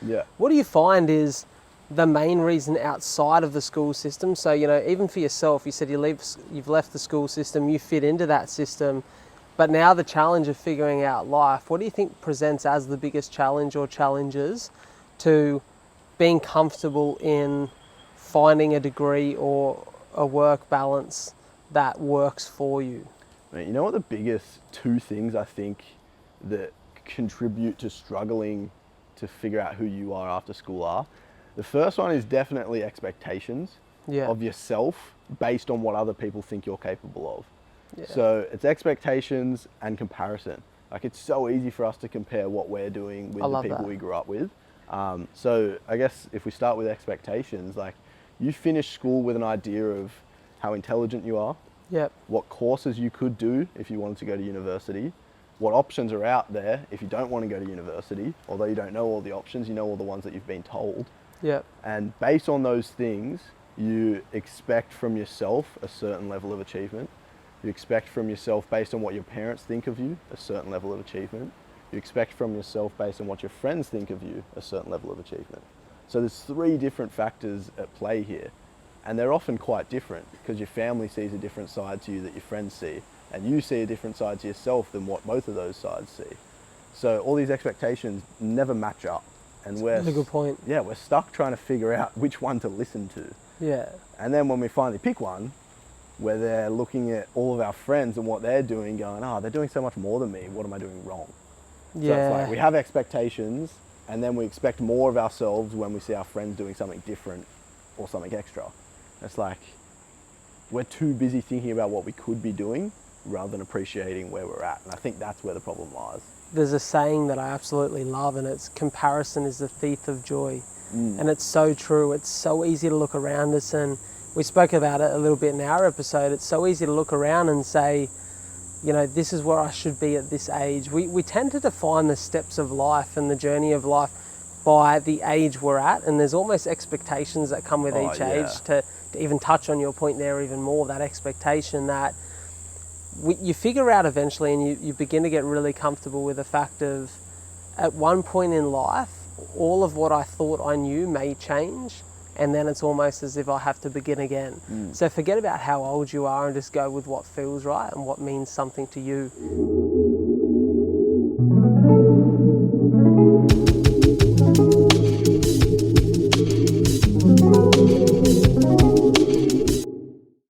Yeah. What do you find is the main reason outside of the school system? So, you know, even for yourself, you said you've left the school system, you fit into that system, but now the challenge of figuring out life, what do you think presents as the biggest challenge or challenges to being comfortable in finding a degree or a work balance that works for you? You know what the biggest two things I think that contribute to struggling to figure out who you are after school are? The first one is definitely expectations of yourself based on what other people think you're capable of. Yeah. So it's expectations and comparison. Like, it's so easy for us to compare what we're doing with the people we grew up with. So I guess if we start with expectations, like, you finish school with an idea of how intelligent you are, Yep. what courses you could do if you wanted to go to university, what options are out there if you don't want to go to university. Although you don't know all the options, you know all the ones that you've been told. Yep. And based on those things, you expect from yourself a certain level of achievement. You expect from yourself, based on what your parents think of you, a certain level of achievement. You expect from yourself, based on what your friends think of you, a certain level of achievement. So there's three different factors at play here. And they're often quite different, because your family sees a different side to you that your friends see, and you see a different side to yourself than what both of those sides see. So all these expectations never match up. And That's a good point. Yeah, we're stuck trying to figure out which one to listen to. Yeah. And then when we finally pick one, where they're looking at all of our friends and what they're doing, going, they're doing so much more than me, what am I doing wrong? Yeah. So it's like we have expectations, and then we expect more of ourselves when we see our friends doing something different or something extra. It's like we're too busy thinking about what we could be doing rather than appreciating where we're at. And I think that's where the problem lies. There's a saying that I absolutely love, and it's comparison is the thief of joy. And it's so true. It's so easy to look around us, and we spoke about it a little bit in our episode. It's so easy to look around and say, you know, this is where I should be at this age. We tend to define the steps of life and the journey of life by the age we're at, and there's almost expectations that come with each age. To even touch on your point there even more, that expectation that you figure out eventually, and you begin to get really comfortable with the fact of, at one point in life, all of what I thought I knew may change, and then it's almost as if I have to begin again. So forget about how old you are and just go with what feels right and what means something to you.